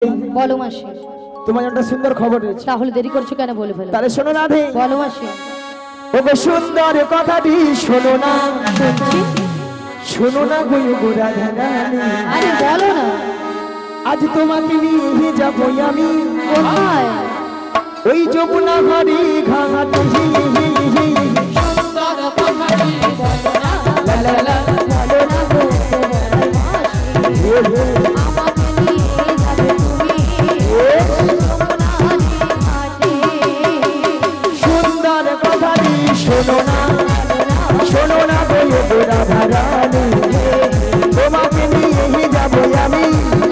বলো মাসি। তোমার একটা সুন্দর খবর রয়েছে। তাহলে দেরি করছো কেন, বলে ফেলো। তাহলে শোনো না দে। বলো মাসি। ওগো সুন্দর কথাটি শোনো না, শুনছি। শোনো না গো রাধা রানী। আরে বলো না। আজ তোমাকে নিয়ে যাবো আমি কোথায়? ওই যমুনা ঘাড়ি ঘাটে। সুন্দর কথাটি বলো না, লা লা লা, বলো না গো আমাকে নিয়ে যাবে তুমি যমুনার ঘাটে। সুন্দর কথাটি শোনো না, শোনো না গো রাধা রানী। তোমাকে নিয়ে যাবো আমি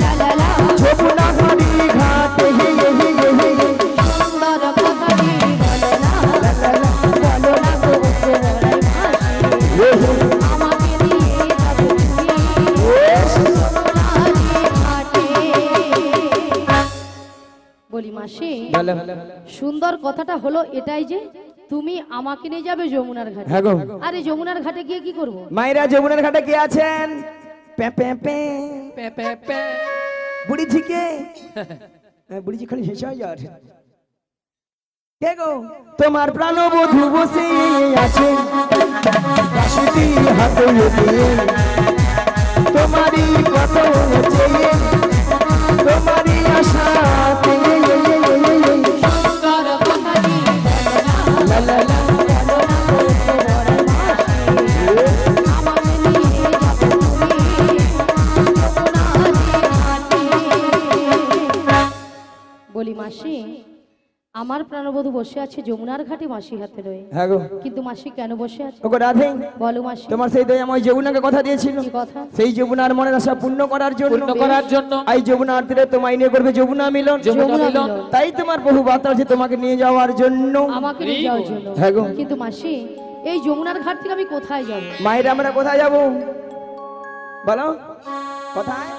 লা লা লা, যমুনা ঘাড়ি ঘাটে। সুন্দর কথাটি বলো না, লা লা লা, বলো না গো আমাকে নিয়ে যাবে তুমি যমুনার ঘাটে। বলি মাসি, সুন্দর কথাটা হলো এটাই যে তুমি আমাকে নিয়ে যাবে যমুনার ঘাটে। হ্যাঁ গো। আরে যমুনার ঘাটে গিয়ে কি করব? মায়েরা যমুনার ঘাটে কে আছেন? Pay pay pay pay pay pay বুড়ি ঝিকে বুড়ি ঝি খালি হেসে হয় আর কে গো? তোমার প্রাণবধূ বসে আছে বাঁশিটি হাতে নিয়ে, তোমারই কত চেয়ে, তোমারই আশাতে। সুন্দর কথাটি বলো না, লা লা লা, বলো না গো আমাকে নিয়ে যাবে তুমি যমুনার ঘাটে। বলি মাসি, আমার প্রাণবধূ বসে আছে যমুনার ঘাটে মাসি হাতে রয়ে, হ্যাঁ গো। কিন্তু মাসি কেন বসে আছে? ওগো রাধে, বলো মাসি। তোমার সেই দয়াময় যমুনাকে কথা দিয়েছিল, কি কথা? সেই যমুনার মনের আশা পূর্ণ করার জন্য, পূর্ণ করার জন্য এই যমুনার তীরে তোমায় নিয়ে করবে যমুনা মিলন। যমুনা যমুনা মিলন। মিলন। তাই তোমার বহু বার্তা আছে তোমাকে নিয়ে যাওয়ার জন্য। আমাকে নিয়ে যাওয়ার জন্য। হ্যাঁ গো। কিন্তু মাসি, এই যমুনার ঘাট থেকে আমি কোথায় যাব? মায়েরা আমরা কোথায় যাব বলো? কোথায়?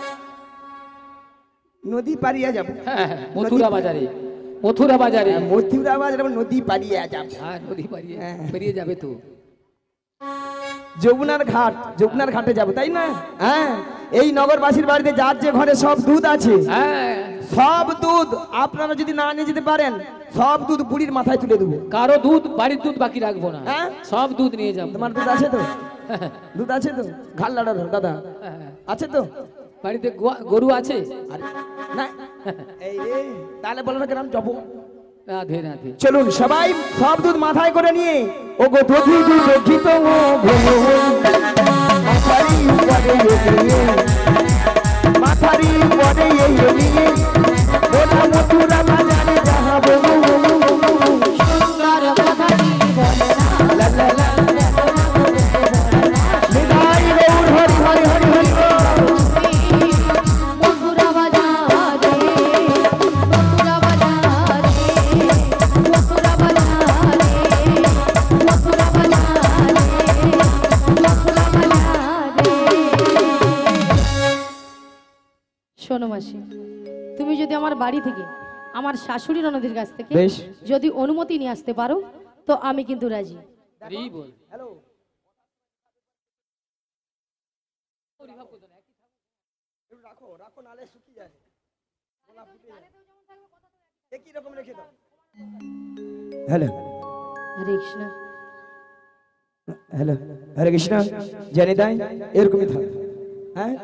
নদী পারিয়া যাব। হ্যাঁ, মথুরা বাজারে, মথুরা বাজারে। মথুরা বাজারে নদী পারিয়া যাব। হ্যাঁ, নদী পারিয়ে হ্যাঁ। পেরিয়ে যাবে তো। যমুনার ঘাট, যমুনার ঘাটে যাব, তাই না? হ্যাঁ, এই নগরবাসীর বাড়িতে যার যে ঘরে সব দুধ আছে, হ্যাঁ, সব দুধ আপনারা যদি না নিয়ে যেতে পারেন, সব দুধ বুড়ির মাথায় তুলে দেবো। কারো দুধ, বাড়ির দুধ বাকি রাখবো না, হ্যাঁ? সব দুধ নিয়ে যাবো। তোমার দুধ আছে তো? দুধ আছে তো? ঘাল লাড়া দাদা হ্যাঁ, আছে তো? বাড়িতে গরু আছে। আরে, না এই রে, তাহলে বলো না কেন যাবো। রাধে রাধে। চলুন সবাই সব দুধ মাথায় করে নিয়ে, ও গো দধি দুধ ঘিত ও ঘুমো মাথারি উপরে এগিয়ে, মাথারি উপরে এগিয়ে ওটা মথুরা বাজারে যাবো। সুন্দর কথাটি বলো না, লা লা লা, বিদায় গৌর হরি হরি হরি হরি বল। মথুরা বাজারে, মথুরা বাজারে, মথুরা বাজারে, মথুরা বাজারে, মথুরা বাজারে। শোনো মাসি, তুমি যদি আমার বাড়ি থেকে, আমার শাশুড়ি ননদের কাছ থেকে বেশ। যদি অনুমতি নিয়ে আসতে পারো, তো আমি কিন্তু রাজি। হরি বল। হ্যালো, রাখো রাখো, নালে শুকিয়ে যায়, গোলাপ ফুটে যায়। একই রকম রেখে দাও। হ্যালো হরে কৃষ্ণ। হ্যালো, হরে কৃষ্ণ। জানি তাই এরকমই থাক। হ্যাঁ,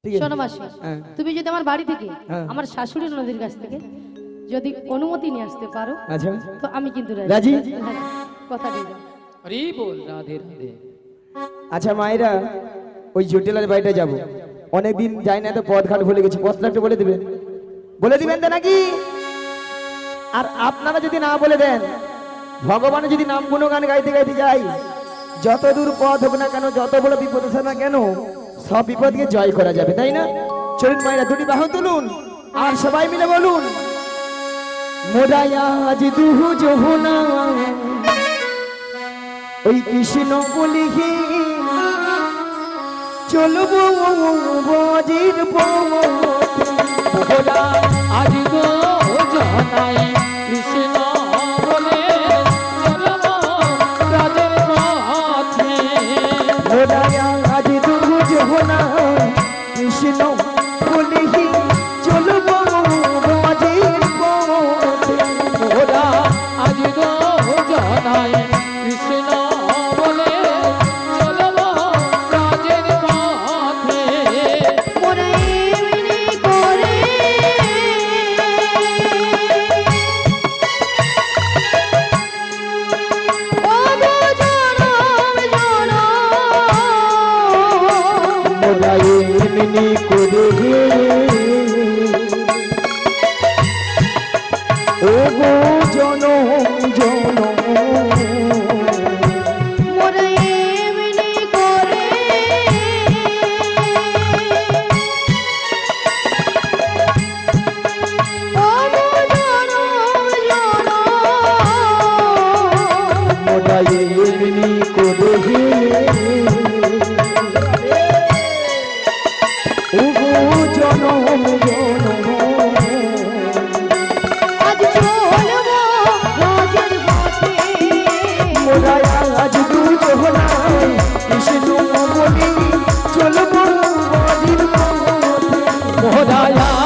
ঠিক আছে। শোনো মাসি, হ্যাঁ। তুমি যদি আমার বাড়ি থেকে, হ্যাঁ। আমার শাশুড়ি ননদের কাছ থেকে যদি অনুমতি নিয়ে আসতে পারো, আচ্ছা, তো আমি কিন্তু রাজি? হ্যাঁ, কথা দিলাম। হরি বল। রাধে রাধে। আচ্ছা মায়েরা, ওই জটিলার বাড়িটা যাব, অনেকদিন যাই না তো, পথ ঘাট ভুলে গেছি, পথটা একটু বলে দিবেন, বলে দিবেন তো নাকি? আর আপনারা যদি না বলে দেন, ভগবানের যদি নাম গুণগান গাইতে গাইতে যাই, যত দূর পথ হোক না কেন, যত বড় বিপদ আসে না কেন, সব বিপদকে জয় করা যাবে, তাই না? চলুন মায়েরা, দুটি বাহু তুলুন আর সবাই মিলে বলুন, মোরায়া আজ দুহু যমুনা ওই কৃষ্ণ বলিহি চলবো বজির ভোলা আজ গো জানাই কৃষ্ণ বলে চলবো রাজের পথে। মোরায়া আজ দুহু যমুনা কৃষ্ণ বলিহি মোরা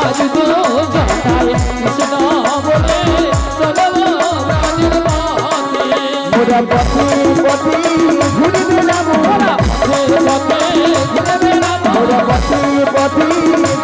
আজ দুজনাই কৃষ্ণ বলে চলো রাজের পথে মোরা পথে পথে ঘুরে বেড়াবো, মোরা পথে পথে ঘুরে বেড়াবো মোরা পথে পথে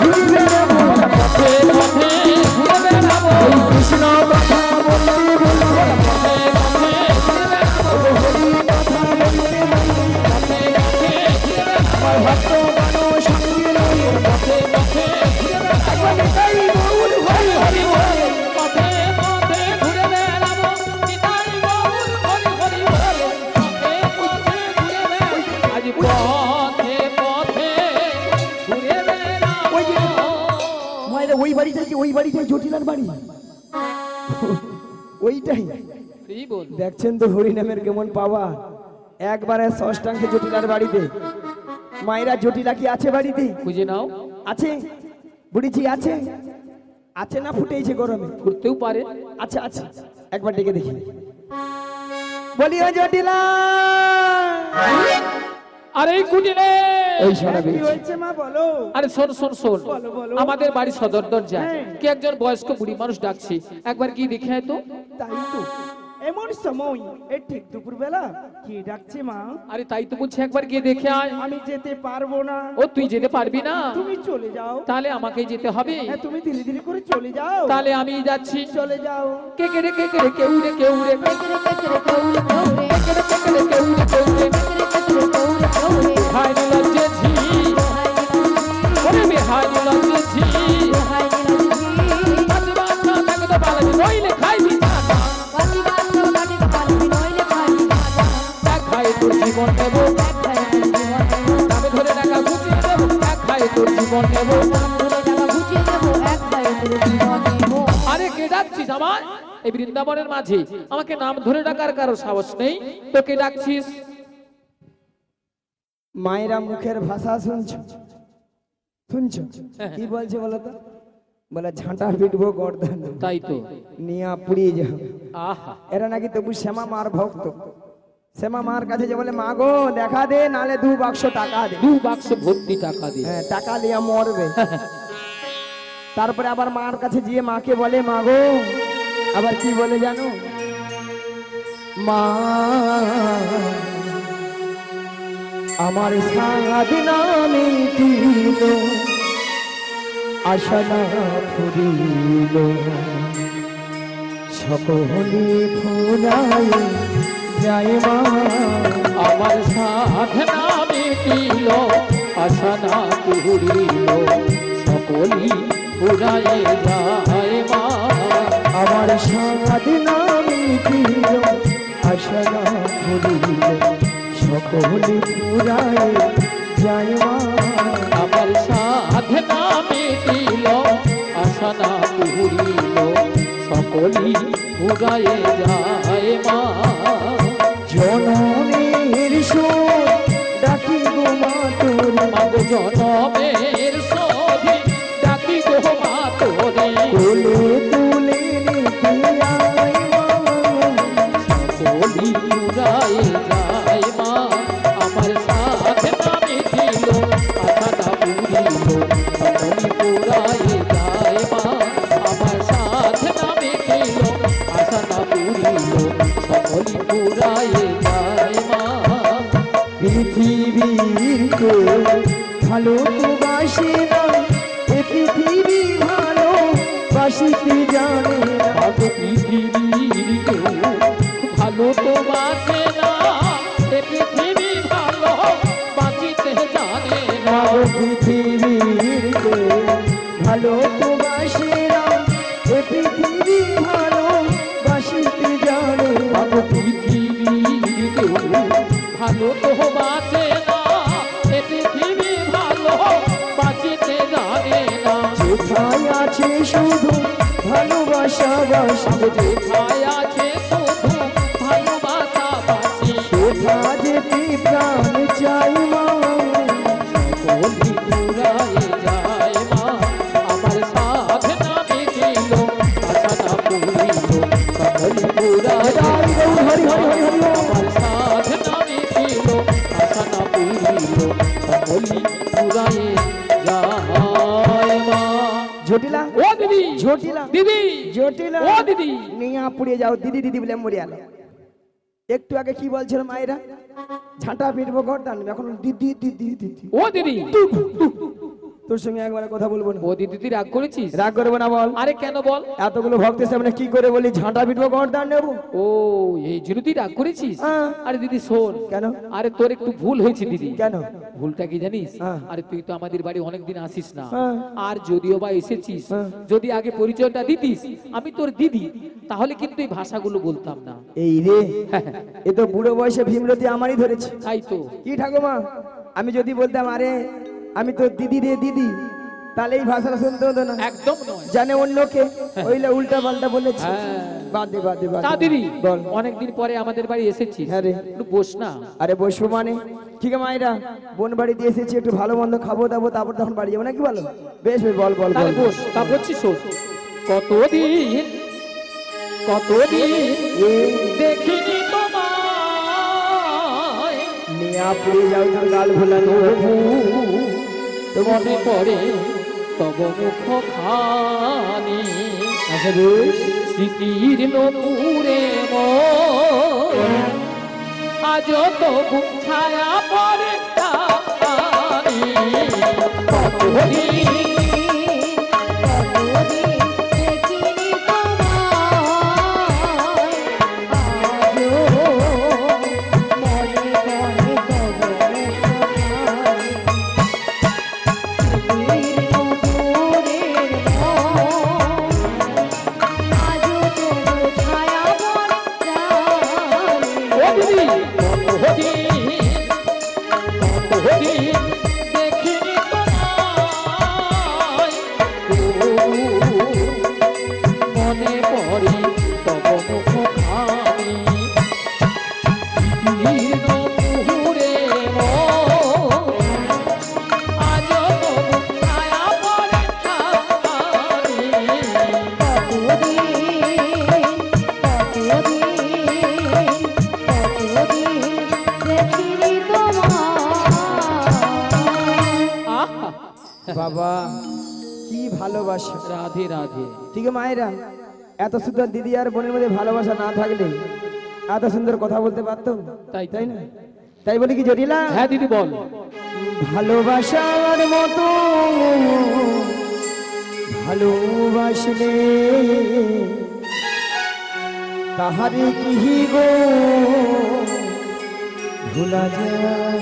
ঘুরে বেড়াবো, পথে পথে ঘুরে বেড়াবো এই কৃষ্ণ কথা বলতে বলতে, পথে পথে ঘুরে বেড়াবো হরি কথা বলতে বলতে, পথে পথে ঘুরে বেড়াবো আমার ভক্ত গানো সঙ্গে রয়ে, পথে পথে ঘুরে বেড়াবো নিতাই গৌর হরি হরি বল। পথে পথে ঘুরে বেড়াবো নিতাই গৌর হরি হরি বলে পথে পথে ঘুরে বেড়াবো আজ পথে পথে ঘুরে ওই যে বেড়াবো মায়েরা ওই বাড়িটা কি ওই বাড়িটাই জটিলার বাড়ি? ওইটাই কি বল দেখছেন তো হরিনামের কেমন পাওয়া, একবারে ষষ্ঠাংশে জটিলার বাড়িতে। মায়েরা জটিলা কি আছে বাড়িতে? খুঁজে নাও আছে বুড়িছি, আছে আছে না ফুটেছে গরমে? ঘুরতেও পারে আচ্ছা আচ্ছা, একবার ডেকে দেখি। বলি ও জটিলা, আরে এই কুটিরে এই শোনাবি। কি হয়েছে মা বলো? আরে শোন শোন শোন বলো, বলো। আমাদের বাড়ি সদর দরজায় হ্যাঁ। কি একজন বয়স্ক বুড়ি মানুষ ডাকছে, একবার কি দেখে আয় তো। তাই তো এমন সময় এই ঠিক দুপুর বেলা কি ডাকছে মা? আরে তাই তো বলছি, একবার গিয়ে দেখে আয়। আমি যেতে পারবো না। ও তুই যেতে পারবি না? তুমি চলে যাও। তাহলে আমাকেই যেতে হবে। হ্যাঁ, তুমি ধীরে ধীরে করে চলে যাও। তাহলে আমি যাচ্ছি। চলে যাও। কে কে রে কে কে রে কেউ রে কেউ রে কে কে রে কে রে কেউ রে কেউ রে হাই লজ্জেছি ওরে বেহাই লজ্জেছি পাঁচবার না থাকে তো পালাবি নইলে খাইবি চাটা এক খাই তোর জীবন নেব তবে ধরে টাকা গুছিয়ে দেবো এক খাই তোর জীবন নেব আরে কে ডাকছিস আমার এই বৃন্দাবনের মাঝে? আমাকে নাম ধরে ডাকার কারো সাহস নেই, তোকে ডাকছিস। মায়েরা মুখের ভাষা শুনছো শুনছো কি বলছে বলো তো? বলে ঝাঁটা পিটবো গর্দান তাই তো নিয়া পুড়িয়ে যাও। আহা এরা নাকি তবু শ্যামা মার ভক্ত। শ্যামা মার কাছে যে বলে মা গো দেখা দে, নালে 2 বাক্স টাকা দে। 2 বাক্স ভর্তি টাকা দে। হ্যাঁ, টাকা লিয়া মরবে। তারপরে আবার মার কাছে গিয়ে মাকে বলে মা গো, আবার কি বলে জানো? মা আমার সারাদিনা মিটিল, আশা না ফুরিল, সকলে ফুরাই যায় মা। আমার সাধনা মিটিল, আশা না পুরিল, সকলি পুরায়ে যায় মা। আমার সারাদিনা মিটিল, আশা না ফুরিল, সকলে ফুরাই যায় মা। আমার সাধনা মিটিল, আশা না পুরিল, সকলি পুরায়ে যায় মা। জনমের সুর ডাকি গো মা তোর, মাগো জনমের সধি ডাকি গো মা তোরে, কোলে তুলে নিতে আয় মা। সকলি পুরায়ে যায় মা। আমার সাধনা মিটিল, আশা না পুরিল, সকলি পুরায়ে যায় মা। আমার সাধনা মিটিল, আশা না পুরিল, সকলি পুরায়ে যায় মা। পৃথিবীর কেউ ভালো তো বাসে না, এ পৃথিবী ভালো বাসিতে জানে না। ভালো পৃথিবীর কেউ ভালো তো বাসে না, এ পৃথিবী ভালো বাঁচিতে জানে না। ভালো পৃথিবীর কেউ ভালো তো বাসে না, এ পৃথিবী ভালো বাসিতে জানে না। ভালো পৃথিবীর কেউ ভালো তো বাসে না, এ পৃথিবী ভালো বাঁচিতে জানে না। কোথায় আছে শুধু ভালোবাসা বাসি, যেথায় আছে শুধু ভালোবাসা বাসি, কোথা যেতে প্রাণ চাই মা। সকলি পুরায়ে যায় মা। আমার সাধনা মিটিল, আশা না পুরিল, সকলি পুরায়ে যায় মা। হরি হরি হরি হরি। আমার সাধনা মিটিল, আশা না পুরিল, সকলি পুরায়ে যায় মা। জটিলা ও দিদি জটিলা দিদি জটিলা ও দিদি নিয়ে পুড়িয়ে যাও দিদি দিদি বলে মরে গেল। একটু আগে কি বলছিল মায়েরা, ঝাঁটা পিটবো গর্দান, এখন দিদি দিদি দিদি। ও দিদি তোর সঙ্গে একবার কথা বলবো না। ও দিদি তুই রাগ করেছিস? রাগ করবো না বল। আরে কেন বল? এতগুলো ভক্তের সামনে কি করে বলি ঝাঁটা পিটবো গর্দান নেবো? ও এই জন্য তুই রাগ করেছিস? হ্যাঁ। আরে দিদি শোন, কেন? আরে তোর একটু ভুল হয়েছে দিদি। কেন? ভুলটা কি জানিস? হ্যাঁ। আরে তুই তো আমাদের বাড়ি অনেকদিন আসিস না, হ্যাঁ। আর যদিও বা এসেছিস, হ্যাঁ। যদি আগে পরিচয়টা দিতিস আমি তোর দিদি, তাহলে কিন্তু এই ভাষাগুলো বলতাম না। এই রে, এ তো বুড়ো বয়সে ভীমরতি আমারই ধরেছে। তাই তো। কি ঠাকুমা, আমি যদি বলতাম আরে আমি তো দিদি রে দিদি, তাহলে এই ভাষাটা শুনতে হতো না। একদম নয়। জানে অন্যকে ওইলে উল্টা পাল্টা বলেছে। হ্যাঁ। বাদে বাদে তা বাদে দিদি বল। অনেকদিন পরে আমাদের বাড়ি এসেছিস, হ্যাঁ রে। একটু বস না। আরে বসবো মানে ঠিক আছে মায়েরা, বোন বাড়ি দিয়ে এসেছি, একটু ভালো মন্দ খাবো দাবো, তারপর তখন বাড়ি যাবো নাকি বলো? বেশ বেশ, বল বল তাহলে বল। বস। তা বলছি শোন, কতদিন কতদিন দেখিনি তোমায়, নিয়া পুড়ে যাও তোর গাল ভোলানো। তো মনে পড়ে তব মুখ খানি, আচ্ছা বেশ। স্মৃতির নপুরে আজ তো ছায়া পরে মনে পড়ে তব মুখ খানি, পুরে আজ তবু ছায়া পড়ে বাবা কি ভালোবাসা। রাধে রাধে। ঠিক আছে মায়েরা, এত সুন্দর দিদি আর বোনের মধ্যে ভালোবাসা না থাকলে এত সুন্দর কথা বলতে পারতো? তাই তাই না? তাই বলি কি জটিলা, হ্যাঁ দিদি বল। ভালোবাসার মতো ভালোবাসলে তাহারে কি গো ভোলা যায়?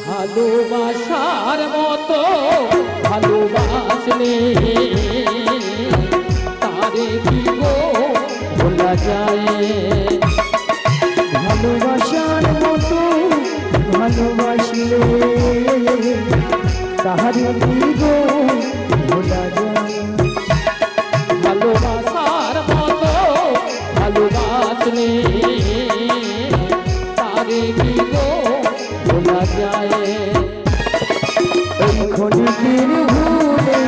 ভালোবাসার মতো ভালোবাসলে তারে কি গো ভোলা যায়? ভালোবাসার মতো ভালোবাসলে তাহারে কি গো ভোলা যায়? ভালোবাসার মতো ভালোবাসলে তারে কি গো ভোলা যায়? এই ক্ষণিকের ভুলে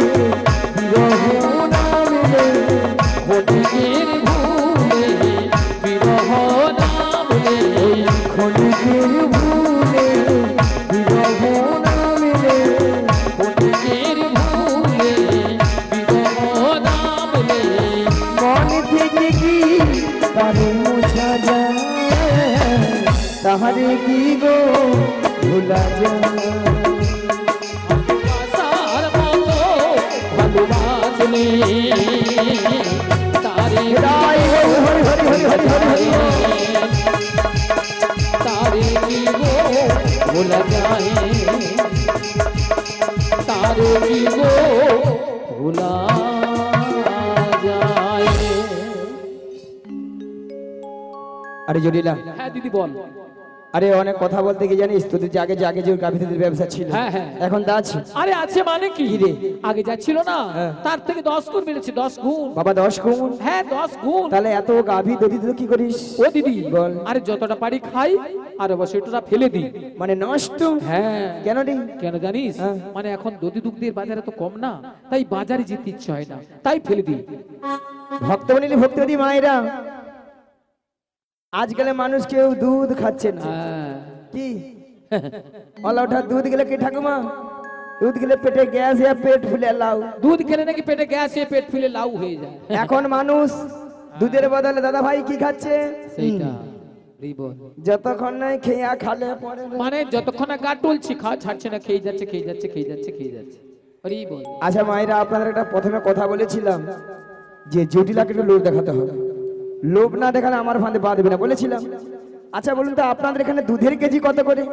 বিরহ নামলে, ক্ষণিকের ভুলে বিরহ নামলে, এই ক্ষণিকের ভুলে বিরহ নামলে, ক্ষণিকের ভুলে বিরহ নামলে মন থেকে কি তারে মোছা যায়? তাহারে কি গো ভোলা যায়? ভালোবাসার মতো ভালোবাসলে তারে হরি হরি হরি হরি হরি হরি হরি। তারে কি গো ভোলা যায়? তারে কি গো ভোলা যায়? আরে জটিলা, হ্যাঁ দিদি বল। আরে অনেক কথা বলতে কি জানিস, তোদের যে আগে যে গাভিদের ব্যবসা ছিল, হ্যাঁ, হ্যাঁ। এখন তা আছে? আরে আছে মানে কি কি রে? আগে যা ছিল না হ্যাঁ। তার থেকে 10 গুণ বেড়েছে, 10 গুণ। বাবা 10 গুণ? হ্যাঁ 10 গুণ। তাহলে এত গাভী দধি তো কি করিস? ও দিদি বল। আরে যতটা পারি খাই আর সেটা ফেলে দিই। মানে নষ্ট? হ্যাঁ। কেন রে? কেন জানিস? হ্যাঁ। মানে এখন দধি দুগ্ধের বাজারে তো কম না, তাই বাজারে যেতে ইচ্ছে হয় না, তাই ফেলে দিই। ভক্ত বলিনি ভক্তিবতী মায়েরা, আজকালে মানুষ কেউ দুধ খাচ্ছে না। হ্যাঁ। কি অলা ওঠা দুধ গেলে কি ঠাকুমা দুধ খেলে পেটে গ্যাস या পেট ফুলে লাউ দুধ খেলে নাকি পেটে গ্যাস হয়ে পেট ফুলে লাউ হয়ে যায়। এখন মানুষ দুধের বদলে দাদা ভাই কি খাচ্ছে সেইটা রিবন যতক্ষণ নাই খেয়া খালে পরে রে। মানে যতক্ষণ না গা টলছি খাওয়া ছাড়ছে না, খেয়ে যাচ্ছে খেয়ে যাচ্ছে খেয়ে যাচ্ছে খেয়ে যাচ্ছে। রিবন আচ্ছা মায়েরা আপনাদের একটা প্রথমে কথা বলেছিলাম যে জটিলাকে একটু লোভ দেখাতে হবে, লোভ না দেখালে আমার ফাঁদে পা দেবে না বলেছিলাম। আচ্ছা বলুন তো আপনাদের এখানে দুধের কেজি কত করে?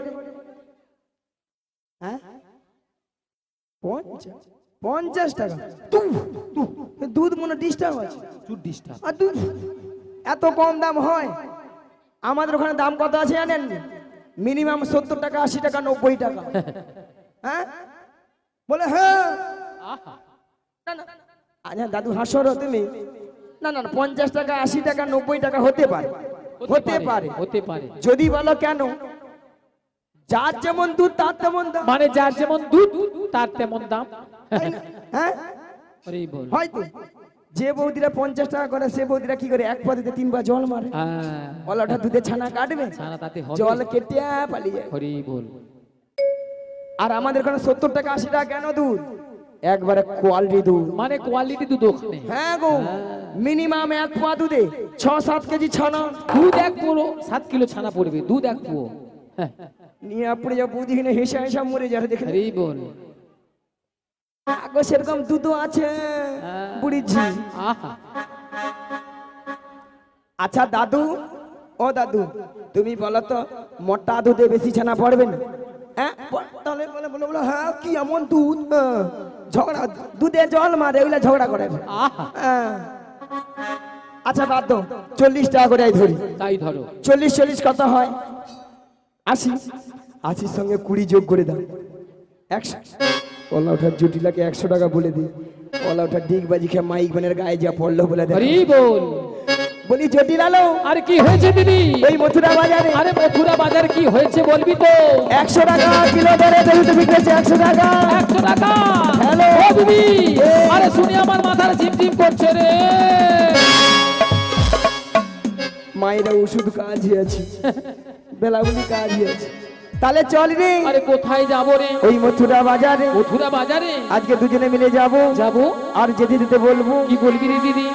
হ্যাঁ 50 টাকা। দুধ মনে ডিস্টার্ব আছে, চুট ডিস্টার্ব। আর দুধ এত কম দাম হয়? আমাদের ওখানে দাম কত আছে জানেন? মিনিমাম 70 টাকা, 80 টাকা, 90 টাকা। হ্যাঁ বলে হ্যাঁ আহা না না আচ্ছা দাদু হাসর তুমি না না 50 টাকা, 80 টাকা, 90 টাকা হতে পারে, হতে পারে। হতে পারে যদি বলো কেন, যার যেমন দুধ তার তেমন দাম, মানে যার যেমন দুধ তার তেমন দাম। তাই না? হ্যাঁ রিবন হয়তো যে বৌদিরা 50 টাকা করে সে বৌদিরা কি করে এক পদ্ধতিতে 3 বার জল মারে, হ্যাঁ ওলাটা দুধে ছানা কাটবে, ছানা তাতে হবে জল কেটে পালিয়ে যায়। হরিবল। আর আমাদের এখানে 70 টাকা 80 টাকা কেন দুধ? একবারে কোয়ালিটি দুধ। মানে কোয়ালিটি দুধ ওখানে। হ্যাঁ গো মিনিমাম 1 পোয়া দুধে 6-7 কেজি ছানা। দুধ 1 পুরো 7 কিলো ছানা পড়বে, দুধ 1 পুরো। নিয়ে আপনি যা বুঝি কিনে হেসে হেসে মরে যাবে দেখে। হরিবল। আগো সেরকম দুধও আছে বুড়িজি। আহা আচ্ছা দাদু, ও দাদু তুমি বলো তো মোটা দুধে বেশি ছানা পড়বে না? হ্যাঁ তাহলে বলে বলে বলে হ্যাঁ কি এমন দুধ? ঝগড়া দুধে জল মারে ওইলা ঝগড়া করে। আহা হ্যাঁ। আচ্ছা বাদ দাও 40 টাকা করে আই ধরি। তাই ধরো 40 কত হয়? 80 80 সঙ্গে 20 যোগ করে দাও 100। ওলা ওঠার জটিলাকে 100 টাকা বলে দিই। ওলা ওঠার ডিগ বাজি খেয়ে মাইক বানের গায়ে যা পড়লো বলে দেয়। হরিবল। বলি জটিলালো আর কি হয়েছে দিদি? ওই মথুরা বাজারে। আরে মথুরা বাজার কি হয়েছে বলবি তো? 100 টাকা কিলো দরে দুধ বিক্রি হচ্ছে। 100 টাকা। 100 টাকা। হ্যালো ও দিদি, আরে শুনি আমার মাথার ঝিমঝিম করছে রে। মায়েরা ওষুধ কাজে আছে, বেলাবলি কাজে আছে। তাহলে চল রে। আরে কোথায় যাব রে? ওই মথুরা বাজারে। মথুরা বাজারে আজকে দুজনে মিলে যাব। যাব। আর যেতে যেতে বলবো কি বলবি রে দিদি?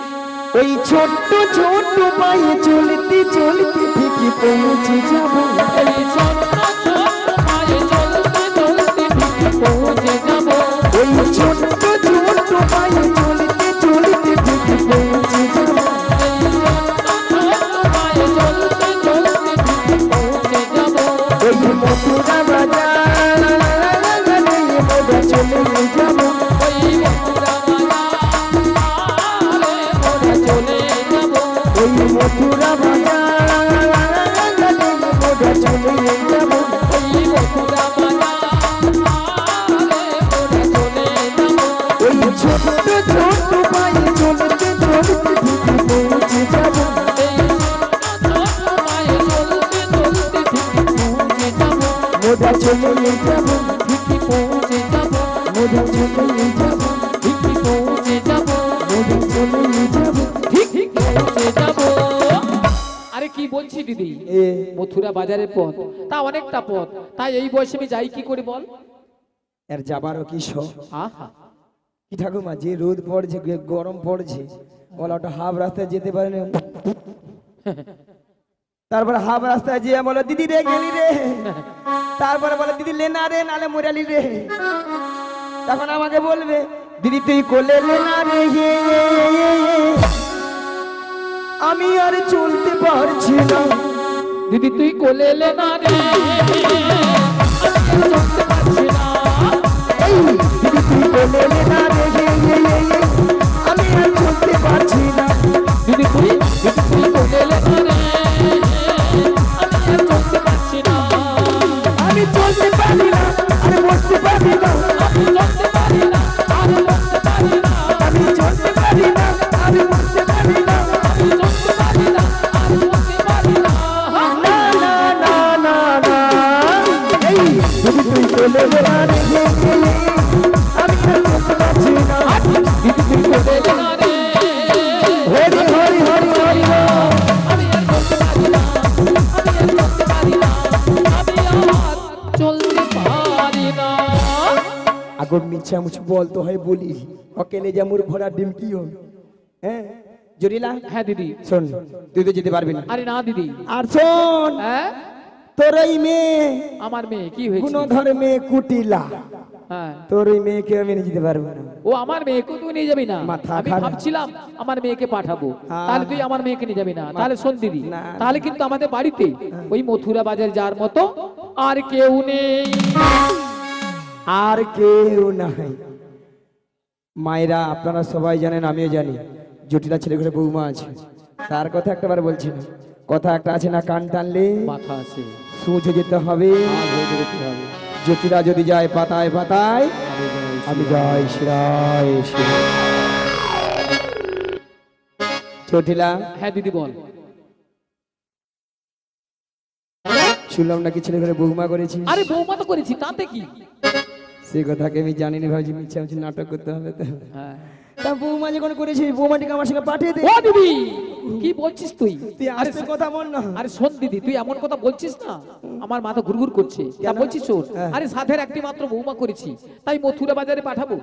ওই ছোট্ট ছোট্ট পায়ে চলতে চলতে ঠিকই পৌঁছে যাব। এই ছোট্ট ছোট্ট পায়ে চলতে চলতে ঠিক পৌঁছে যাব। ওই ছোট্ট ছোট্ট পায়ে চলতে চলতে ঠিকই পৌঁছে যাব। এই ছোট্ট ছোট্ট পায়ে চলতে চলতে ঠিক পৌঁছে যাব। ওই মথুরা বাজার মোরা চলে যাব। ওই মথুরা বাজারে মোরা চলে যাব। ওই মথুরা বাজার মোরা চলে যাব। ওই মথুরা বাজারে মোরা চলে যাব। ওই ছোট্ট ছোট্ট পায়ে চলতে চলতে ঠিকই পৌঁছে যাব। এই ছোট্ট ছোট্ট পায়ে চলতে চলতে ঠিক পৌঁছে যাব। মোরা চলে যাব। ঠিকই পৌঁছে যাব। মোরা চলে যাব। ঠিকই পৌঁছে যাব। মোরা চলে যাব। ঠিক পৌঁছে যাব। আরে কি বলছি দিদি? এ মথুরা বাজারের পথ তা অনেকটা পথ, তাই এই বয়সে আমি যাই কি করে বল? এর যাবারও কি শখ? আহা কি ঠাকুমা যে রোদ পড়ছে গরম পড়ছে বলা ওটা হাফ রাস্তায় যেতে পারে না। তারপরে হাফ রাস্তায় যেয়ে বলো দিদি রে গেলি রে। তারপরে বলে দিদি লে না রে নালে মরালি রে। তখন আমাকে বলবে দিদি তুই কোলে লে না রে। আমি আর চলতে পারছি না। দিদি তুই কোলে এলে না রে, আমি আর চলতে পারছি না। এই দিদি তুই কোলে লে না রে। আমি আর চলতে পারছি না। দিদি তুই কোলে এলে না রে, আমি আর চলতে পারছি না। আমি চলতে পারি না আর বসতে পারি না। আমি চলতে পারি না আর বসতে পারি না। আমি চলতে পারি না আর বসতে পারি না। আমি চলতে পারি না আর বসতে পারি না। না না না না না এই যদি তুই চলে বেড়া রে আমি আর চলতে পারছি না। দিদি মিছা মুছ বলতো হয় বলি অকেলে যে মোর ঘোড়া ডিম কি হবে হ্যাঁ জরিলা হ্যাঁ দিদি। শোন তুই তো যেতে পারবি না আরে না দিদি। আর শোন হ্যাঁ তোর ওই মেয়ে আমার মেয়ে কি হয়েছে? গুণধর মেয়ে কুটিলা হ্যাঁ তোর ওই মেয়েকে আমি নিয়ে যেতে পারবো না ও আমার মেয়েকে তুই নিয়ে যাবি না? মাথা আমি খারাপ। ভাবছিলাম আমার মেয়েকে পাঠাবো, হ্যাঁ। তাহলে তুই আমার মেয়েকে নিয়ে যাবি না? তাহলে শোন দিদি, না। তাহলে কিন্তু আমাদের বাড়িতে ওই মথুরা বাজার যার মতো আর কেউ নেই। আর কেউ নাই মায়েরা আপনারা সবাই জানেন আমিও জানি জটিলা ছেলে ঘরে বৌমা আছে তার কথা একটাবার বলছি না কথা একটা আছে না কান টানলে মাথা আছে, সুঝে যেতে হবে জটিলা যদি যায় পাতায় পাতায় আমি যাই শিরায় শিরায়। জটিলা হ্যাঁ দিদি বল। শুনলাম নাকি ছেলে ঘরে বৌমা করেছি আরে বৌমা তো করেছি, তাতে কি? সে কথাকে আমি জানি না ভাবছি মিথ্যা মিথ্যা নাটক করতে হবে তো হ্যাঁ। তা বৌমা যখন করেছি বৌমাটিকে আমার সঙ্গে পাঠিয়ে দে ও দিদি কি বলছিস তুই? তুই আসতে কথা বল না আরে শোন দিদি, তুই এমন কথা বলছিস না, আমার মাথা ঘুরঘুর করছে। তা বলছিস শোন, হ্যাঁ। আরে সাধের একটি মাত্র বৌমা করেছি, তাই মথুরা বাজারে পাঠাবো।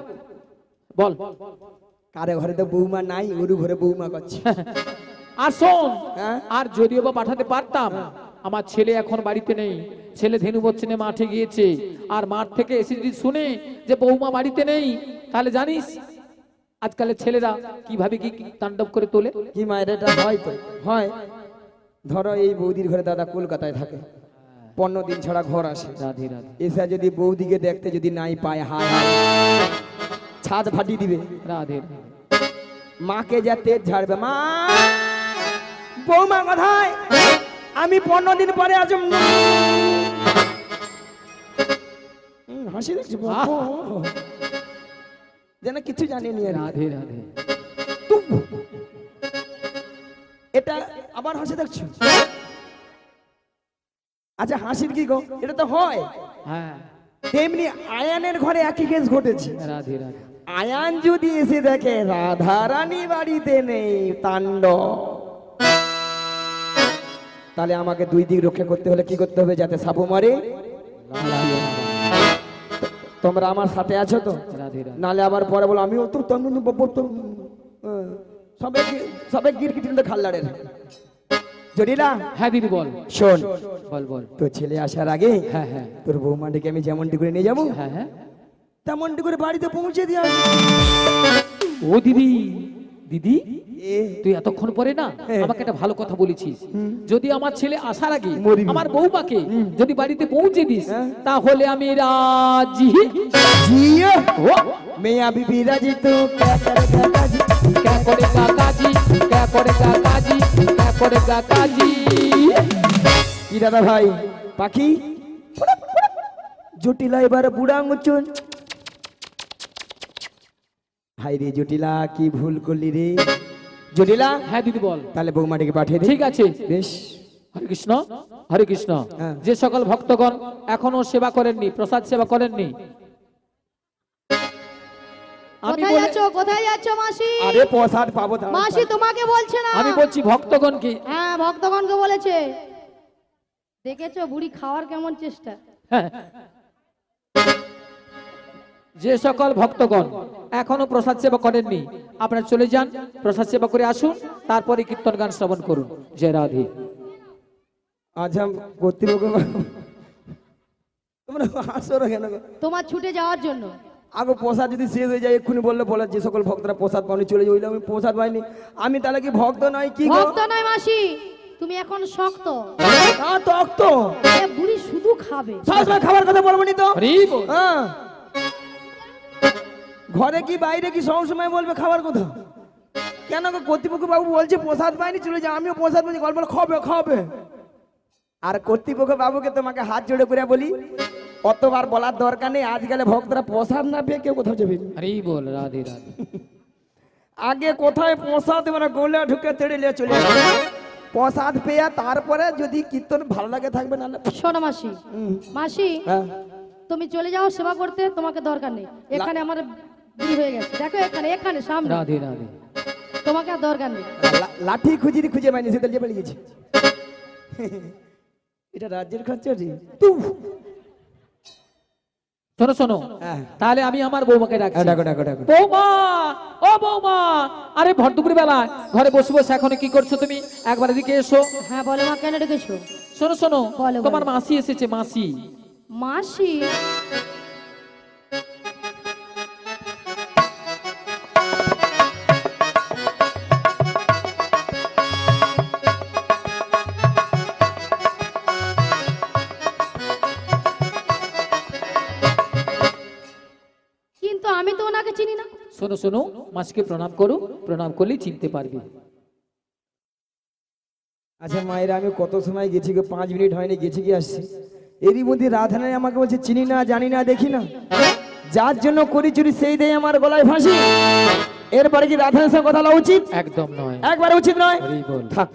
বল। কারে ঘরে তো বৌমা নাই গরু ঘরে বৌমা করছে আর শোন, হ্যাঁ? আর যদিও বা পাঠাতে পারতাম, আমার ছেলে এখন বাড়িতে নেই, ছেলে ধেনু বচ্চনে মাঠে গিয়েছে। আর মাঠ থেকে এসে যদি শুনে যে বৌমা বাড়িতে নেই, তাহলে জানিস আজকালের ছেলেরা কিভাবে কি তাণ্ডব করে তোলে। কি মায়ের এটা হয় তো হয় ধরো এই বৌদির ঘরে দাদা কলকাতায় থাকে 15 দিন ছাড়া ঘর আসে রাধে রাধে এসে যদি বৌদিকে দেখতে যদি নাই পায় হায় হায় ছাদ ফাটি দিবে রাধে। মাকে যা তেজ ঝাড়বে মা বৌমা কোথায় আমি 15 দিন পরে আসুন হাসি দেখছি যেন কিছু জানিনি আর রাধে রাধে। এটা আবার হাসি দেখছো আচ্ছা হাসির কি গো এটা তো হয় হ্যাঁ তেমনি আয়ানের ঘরে একই কেস ঘটেছে রাধে রাধে। আয়ান যদি এসে দেখে রাধারানী বাড়িতে নেই তাণ্ডব তাহলে আমাকে দুই দিক রক্ষা করতে হলে কি করতে হবে যাতে সাপু মারে তোমরা আমার সাথে আছো তো রাধে রাধে। নালে আবার পরে বলো আমিও তো তন্দন সবে সবে গিরগিটিতে খাল্লাড়ে জরিলা হ্যাঁ দিদি বল। শোন বল বল। তোর ছেলে আসার আগে হ্যাঁ হ্যাঁ তোর বৌমাটিকে আমি যেমনটি করে নিয়ে যাবো হ্যাঁ হ্যাঁ। তেমনটি করে বাড়িতে পৌঁছে দিয়ে আসবো ও দিদি, দিদি এ তুই এতক্ষণ পরে না হ্যাঁ। আমাকে একটা ভালো কথা বলেছিস। যদি আমার ছেলে আসার আগে মরবি। আমার বৌমাকে যদি বাড়িতে পৌঁছে দিস, হ্যাঁ। তাহলে আমি রাজি। जियो ও मैं अभी भी राजी तो क्या करेगा काजी क्या करेगा काजी, क्या करेगा काजी, क्या करेगा काजी। কি দাদা ভাই পাখি জটিলা এবার বুড়া মুচুন হাই রে জটিলা কি ভুল করলি রে জটিলা হ্যাঁ দিদি বল। তাহলে বৌমাটিকে পাঠিয়ে দে ঠিক আছে। বেশ হরে কৃষ্ণ হরে কৃষ্ণ। হ্যাঁ। যে সকল ভক্তগণ এখনো সেবা করেননি, প্রসাদ সেবা করেননি, আমি কোথায় বলে- যাচ্ছ কোথায় যাচ্ছ মাসি? আরে প্রসাদ পাবো তাহলে। মাসি তোমাকে বলছে না। আমি বলছি ভক্তগণকে। হ্যাঁ ভক্তগণকে বলেছে। দেখেছো বুড়ি খাওয়ার কেমন চেষ্টা। হ্যাঁ। যে সকল ভক্তগণ এখনো প্রসাদ সেবা করেননি, আপনারা চলে যান, প্রসাদ সেবা করে আসুন, তারপরে কীর্তন গান শ্রবণ করুন। জয় রাধে। আচ্ছা কর্তৃপক্ষ তোমরা হাসো না কেন গো? তোমার ছুটে যাওয়ার জন্য। আগে প্রসাদ যদি শেষ হয়ে যায় এক্ষুনি বললে বলে যে সকল ভক্তরা প্রসাদ পাওনি চলে যাইলে আমি প্রসাদ পাইনি আমি তাহলে কি ভক্ত নয় কি গো ভক্ত নয় মাসি, তুমি এখন শক্ত। না তক্ত এ বুড়ি শুধু খাবে। সবসময় খাবার কথা বলবো নি তো হরি বল। হ্যাঁ। ঘরে কি বাইরে কি সবসময় বলবে খাবার কথা কেন গো কর্তৃপক্ষ বাবু বলছে প্রসাদ পাইনি চলে যা আমিও প্রসাদ পাইনি গল্প খাবে খাবে আর কর্তৃপক্ষ বাবুকে তোমাকে হাত জোড়ে করে বলি অতবার বলার দরকার নেই আজকালে ভক্তরা প্রসাদ না পেয়ে কেউ কোথাও যাবে না। হরি বল। রাধে রাধে। আগে কোথায় প্রসাদ মানে গোলে ঢুকে তেড়ে নিয়ে চলে যাবে প্রসাদ পেয়ে তারপরে যদি কীর্তন ভালো লাগে থাকবে না শোনো মাসি, মাসি হ্যাঁ তুমি চলে যাও সেবা করতে, তোমাকে দরকার নেই। এখানে আমার বুড়ি হয়ে গেছে, দেখো এখানে এখানে সামনে, রাধে রাধে। তোমাকে আর দরকার নেই। লাঠি খুঁজে পাইনি সেটা যে পেয়ে গেছে এটা রাজ্যের খরচা রে শোনো শোনো, হ্যাঁ। তাহলে আমি আমার বৌমাকে ডাকছি। ডাকো ডাকো ডাকো। বৌমা, ও বৌমা, আরে ভর দুপুর বেলা ঘরে বসে বসে এখন কি করছো তুমি? একবার এদিকে এসো। হ্যাঁ বলো মা, কেন ডেকেছো? শোনো শোনো, বলো, তোমার বলো। মাসি এসেছে, মাসি। মাসি? কিন্তু আমি তো ওনাকে চিনি না। শোনো শোনো, মাসিকে প্রণাম করো, প্রণাম করলেই চিনতে পারবে। আচ্ছা মায়েরা, আমি কত সময় গেছি গো, 5 মিনিট হয়নি, গেছি কি আসছি। এরই মধ্যে রাধারানী আমাকে বলছে চিনি না, জানি না, দেখি না। যার জন্য করি চুরি সেই দেয় আমার গলায় ফাঁসি। এরপরে কি রাধারানীর সঙ্গে কথা বলা উচিত? একদম নয়, একবারে উচিত নয়। হরি বল। থাক।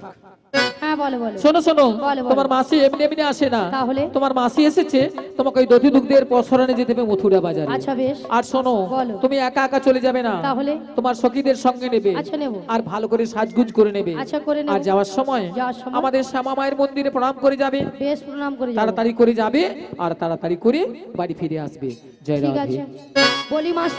হ্যাঁ বলো বলো। শোনো শোনো, বলো, বলো। তোমার মাসি এমনি এমনি আসে না। তাহলে? তোমার মাসি এসেছে, তোমাকে ওই দধি দুগ্ধের পসরানে যেতে হবে মথুরা বাজারে। আচ্ছা বেশ। আর শোনো, বলো। তুমি একা একা চলে যাবে না, তাহলে? তোমার সখীদের সঙ্গে নেবে। আচ্ছা, নেব। আর ভালো করে সাজগুজ করে নেবে। আচ্ছা, করে নেব। আর যাওয়ার সময় আমাদের শ্যামা মায়ের মন্দিরে প্রণাম করে যাবে। বেশ, প্রণাম করে যাবো। তাড়াতাড়ি করে যাবে আর তাড়াতাড়ি করে বাড়ি ফিরে আসবে। জয় ঠিক রাধে। আছে, বলি মাস।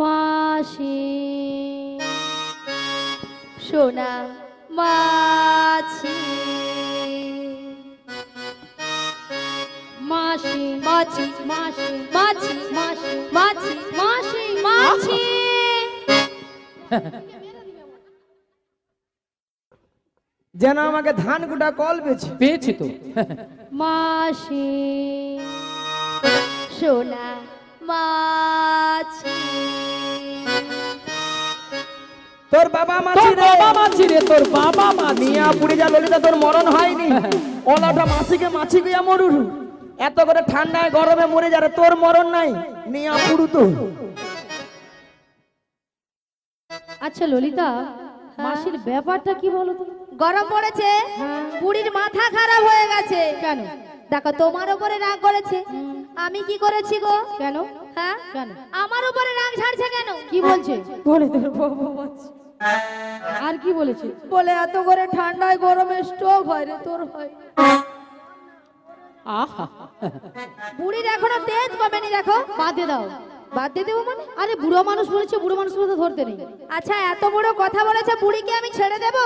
মাসি সোনা মাছি, মাসি মাছি, মাসি মাছি, মাসি মাছি, মাসি মাছি। যেন আমাকে ধান কুটা কল পেয়েছে। পেয়েছি তো। মাসি সোনা মাছি, তোর বাবা মাছি তোর রে, বাবা মাছি রে, তোর বাবা মাছি। মিয়া পুড়ে যা ললিতা, তোর মরণ হয়নি। ওলাটা মাছিকে মাছি গিয়া মরুর, এত করে ঠান্ডায় গরমে মরে যারে, তোর মরণ নাই। মিয়া পুরু তো। আচ্ছা ললিতা, মাসির ব্যাপারটা কি বলো তো? গরম পড়েছে, হ্যাঁ। বুড়ির মাথা খারাপ হয়ে গেছে। কেন? দেখো তোমার উপরে রাগ করেছে। আমি কি করেছি গো? কেন? হ্যাঁ, কেন? আমার উপরে রাগ ঝাড়ছে কেন? কি বলছে? বলে তোর বাবা মাছি। আর কি বলেছে? বলে এত করে ঠান্ডায় গরমে স্ট্রোক হয় রে, তোর হয়। আহা, বুড়ির এখনো তেজ কমেনি, দেখো। বাদ দিয়ে দাও। বাদ দিয়ে দেবো মানে? আরে বুড়ো মানুষ বলেছে, বুড়ো মানুষ কথা ধরতে নেই। আচ্ছা, এত বড় কথা বলেছে, বুড়িকে আমি ছেড়ে দেব?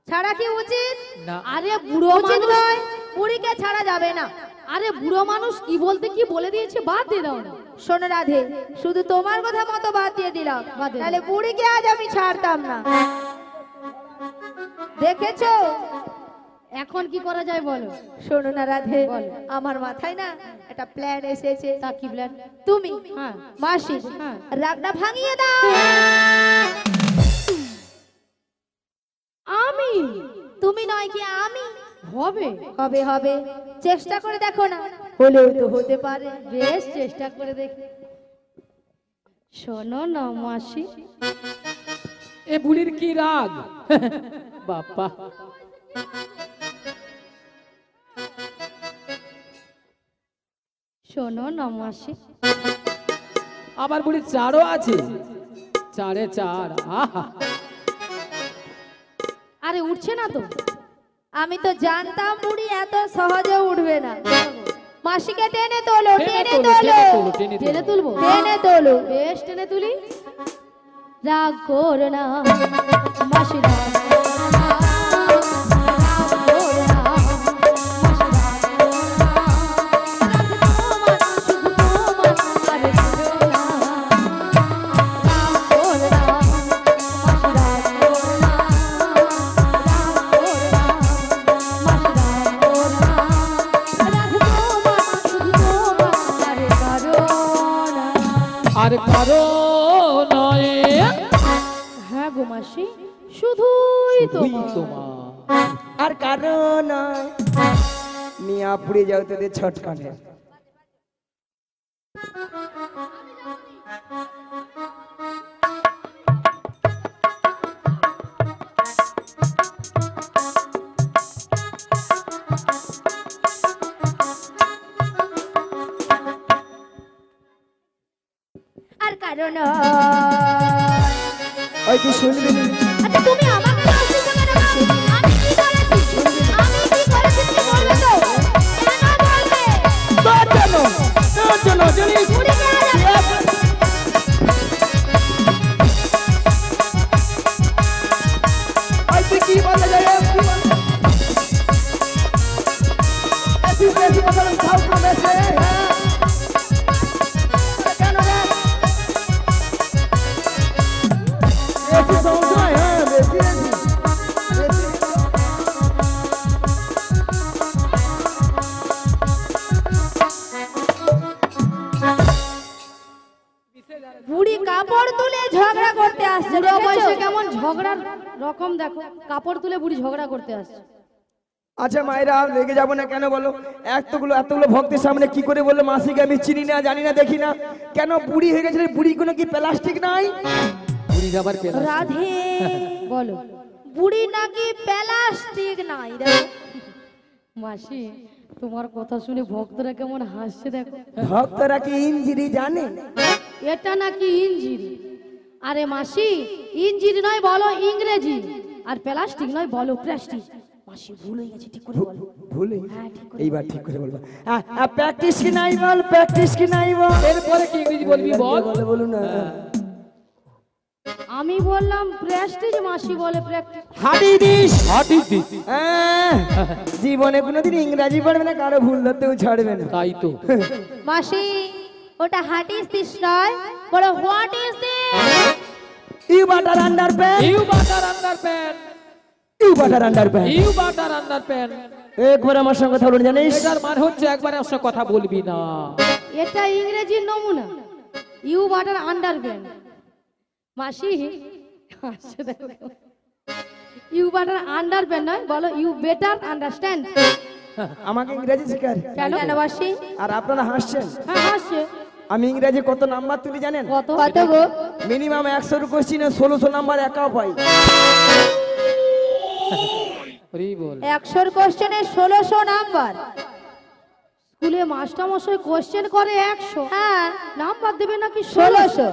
ছাড়া কি উচিত? না। আরে বুড়ো উচিত মানুষ, নয়, বুড়িকে ছাড়া যাবে না। আরে বুড়ো মানুষ কি বলতে কি বলে দিয়েছে, বাদ দিয়ে দাও না। শোনো রাধে, শুধু তোমার কথা মতো বাদ দিয়ে দিলাম, বাদ দিয়ে দাও। তাহলে বুড়িকে আজ আমি ছাড়তাম না। দেখেছো? এখন কি করা যায় বলো? শোনো না রাধে, বলো। আমার মাথায় না একটা প্ল্যান এসেছে। তা কি প্ল্যান? তুমি হ্যাঁ। মাসি হ্যাঁ। রাগটা ভাঙিয়ে দাও। আমি? তুমি নয় কি আমি? হবে। হবে হবে, চেষ্টা করে দেখো না, হলেও তো হতে পারে। বেশ, চেষ্টা করে দেখি। শোনো না মাসি, এ বুড়ির কি রাগ! বাপ্পা, শোনো না মাসি, আবার বুড়ির চারও আছে, চারে চার। আহা, আরে উঠছে না তো। আমি তো জানতাম বুড়ি এত সহজে উঠবে না। মাসিকে টেনে তোলো, টেনে টেনে তোলো, তোলো, টেনে তোলো, টেনে টেনে তোলো। তুলবো? টেনে তোলো। বেশ, টেনে তুলি। রাগ কর না মাসি, রাগ করো না, রাগ করো না, আর কারো নয়, হ্যাঁ গো মাসি, শুধুই শুধুই তোমার। তোমার। আর কারণ মিয়া পুড়ে যাও তোদের ছটকানে। না। ওই তুই শুনবি না? আচ্ছা তুমি আমাকে দোষ দিতে কেন? আমি কি করেছি? আমি কি করেছি তুমি বলবে তো? কেন বলবে? তোর জন্য জানিস? বুড়ি কে যাবে? ওই তুই কি বলতে যাই? তুই বেশি কথা বলছিস, খাও খাও বেশি, হ্যাঁ? কেন রে? বেশি সমস্যা, হ্যাঁ, বেশি। বুড়ি কাপড় তুলে ঝগড়া করতে আসছে। বুড়ো বয়সে দেখেছো? কেমন ঝগড়ার রকম দেখো, কাপড় তুলে বুড়ি ঝগড়া করতে আসছে। আচ্ছা মায়েরা, রেগে যাবো না কেন বলো? এতগুলো ভক্তের সামনে কি করে বললো মাসিকে আমি চিনি না, জানি না, দেখি না? কেন বুড়ি হয়ে গেছে? বুড়ি কোনো কি প্লাস্টিক নাই? বুড়ির আবার পেলাম। রাধে বলো বুড়ি নাকি প্লাস্টিক নাই। দেখো মাসি, তোমার কথা শুনে ভক্তরা কেমন হাসছে দেখো। ভক্তরা কি ইঞ্জিরি জানে? এটা নাকি ইঞ্জিরি। আরে মাসি, ইঞ্জিরি নয় বলো ইংরেজি, আর প্লাস্টিক নয় বলো প্লাস্টিক। মাসি ভুল হয়ে গেছে, ঠিক করে বলো। ভুলে হ্যাঁ, ঠিক করে এইবার ঠিক করে বলবো। প্র্যাকটিস কি নাই বল, প্র্যাকটিস কি নাই বল। এরপরে কি ইংরেজি বলবি বল। বলে বলুন না। আমি বললাম প্রেস্টিজ, মাসি বলে প্র্যাকটিস। হাঁটি দিস। What is this? জীবনে কোনোদিন ইংরাজি পড়বে না, কারো ভুল ধরতেও ছাড়বে না। তাই তো। মাসি ওটা হাট ইজ দিস নয়, বলো what is this. You butter underpant, you butter underpant, you butter underpant. You butter underpant. একবার আমার সঙ্গে কথা বলুন, জানিস? এটার মানে হচ্ছে একবার আমার সাথে কথা বলবি না। এটা ইংরেজির নমুনা, ইউ বাটার আন্ডারপ্যান্ট। মাসি হাসছে দেখো, ইউ বাটার আন্ডারপ্যান্ট নয় বলো ইউ বেটার আন্ডারস্ট্যান্ড। আমাকে ইংরেজি শেখার। কেন? কেন মাসি? আর আপনারা হাসছেন। হ্যাঁ হাসছে। আমি ইংরেজি কত নাম্বার তুলি জানেন? কত? কত গো? মিনিমাম 100 কোশ্চিনে 1600 নাম্বার একাও পাই। হরি বল। 100 কোশ্চেনে 1600 নাম্বার। স্কুলে মাস্টারমশাই কোশ্চেন করে 100, হ্যাঁ নাম্বার দেবে নাকি 1600।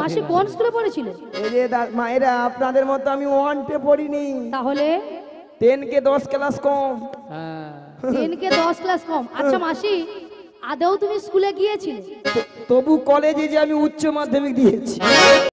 মাসি কোন স্কুলে পড়েছিলে? এই যে মায়েরা, আপনাদের মতো আমি 1 পড়িনি। তাহলে 10 কে 10 ক্লাস কম। হ্যাঁ 10 কে 10 ক্লাস কম। আচ্ছা মাসি, আদেও তুমি স্কুলে গিয়েছিলে? তবু কলেজে যে আমি উচ্চ মাধ্যমিক দিয়েছি।